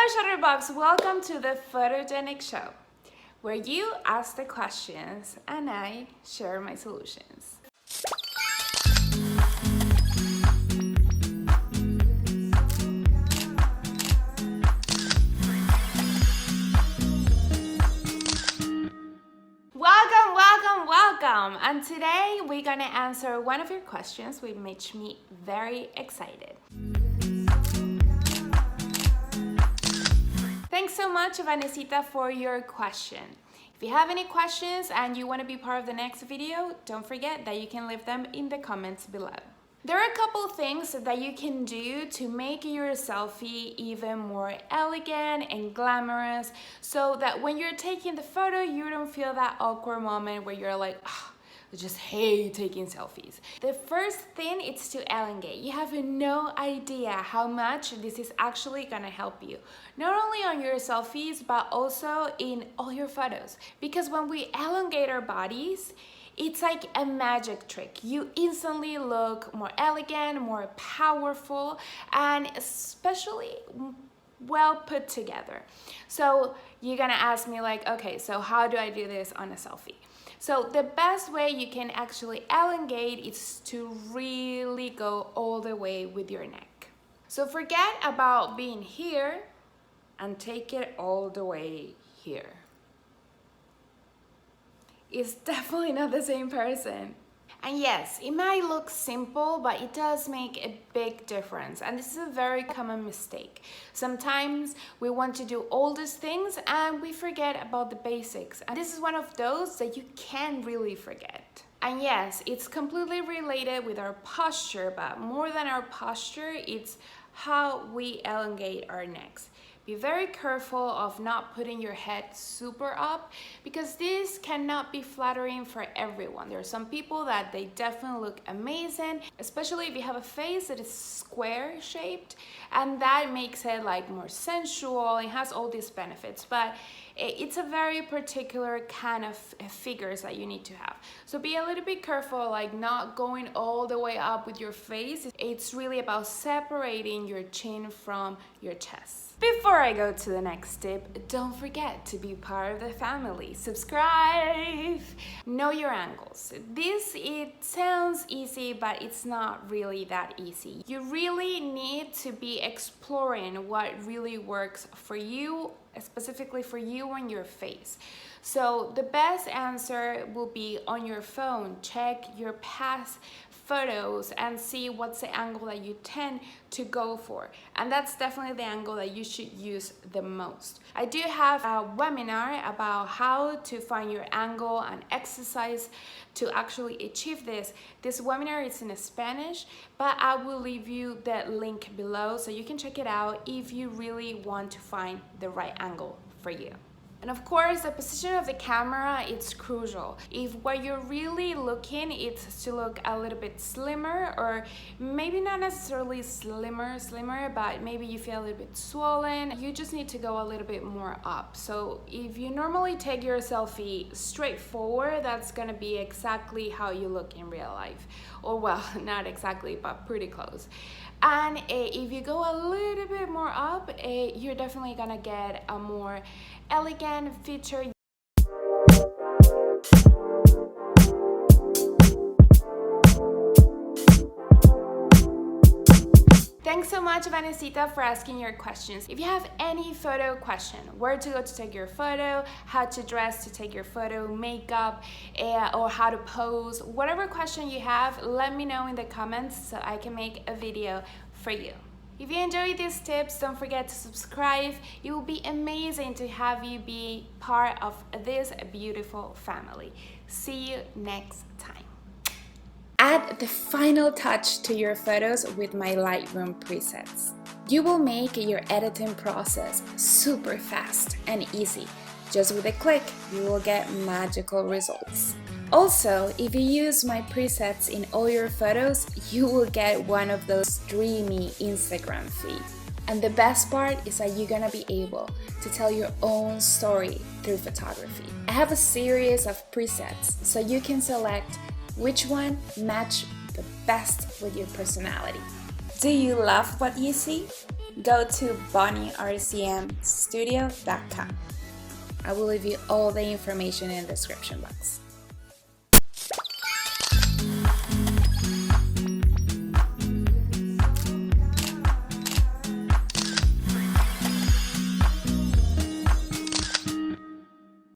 Hello Shutterbugs, welcome to the Photogenic Show, where you ask the questions and I share my solutions. Welcome! And today we're gonna answer one of your questions, which makes me very excited. Thanks so much, Vanesita, for your question. If you have any questions and you want to be part of the next video, don't forget that you can leave them in the comments below. There are a couple things that you can do to make your selfie even more elegant and glamorous, so that when you're taking the photo, you don't feel that awkward moment where you're like, I just hate taking selfies. The first thing is to elongate. You have no idea how much this is actually gonna help you. Not only on your selfies, but also in all your photos. Because when we elongate our bodies, it's like a magic trick. You instantly look more elegant, more powerful, and especially well put together. So you're gonna ask me like, okay, so how do I do this on a selfie? So the best way you can actually elongate is to really go all the way with your neck. So forget about being here and take it all the way here. It's definitely not the same person. And yes, it might look simple, but it does make a big difference. And this is a very common mistake. Sometimes we want to do all these things and we forget about the basics. And this is one of those that you can't really forget. And yes, it's completely related with our posture, but more than our posture, it's how we elongate our necks. Be very careful of not putting your head super up, because this cannot be flattering for everyone. There are some people that they definitely look amazing, especially if you have a face that is square shaped, and that makes it like more sensual. It has all these benefits, but it's a very particular kind of figures that you need to have. So be a little bit careful, like not going all the way up with your face. It's really about separating your chin from your chest. Before I go to the next tip, don't forget to be part of the family. Subscribe! Know your angles. It sounds easy, but it's not really that easy. You really need to be exploring what really works for you, specifically for you and your face. So the best answer will be on your phone. Check your past photos and see what's the angle that you tend to go for, and that's definitely the angle that you should use the most. I do have a webinar about how to find your angle and exercise to actually achieve this. This webinar is in Spanish, but I will leave you the link below so you can check it out if you really want to find the right angle for you. And of course, the position of the camera, it's crucial. If what you're really looking is to look a little bit slimmer, or maybe not necessarily slimmer, but maybe you feel a little bit swollen, you just need to go a little bit more up. So if you normally take your selfie straight forward, that's gonna be exactly how you look in real life. Or well, not exactly, but pretty close. And if you go a little bit more up, you're definitely gonna get a more elegant feature. Thanks so much, Vanesita, for asking your questions. If you have any photo question, where to go to take your photo, how to dress to take your photo, makeup, or how to pose, whatever question you have, let me know in the comments so I can make a video for you. If you enjoyed these tips, don't forget to subscribe. It will be amazing to have you be part of this beautiful family. See you next time. Add the final touch to your photos with my Lightroom presets. You will make your editing process super fast and easy. Just with a click, you will get magical results. Also, if you use my presets in all your photos, you will get one of those dreamy Instagram feeds. And the best part is that you're gonna be able to tell your own story through photography. I have a series of presets, so you can select which one match the best with your personality. Do you love what you see? go to BonnieRCMstudio.com. I will leave you all the information in the description box.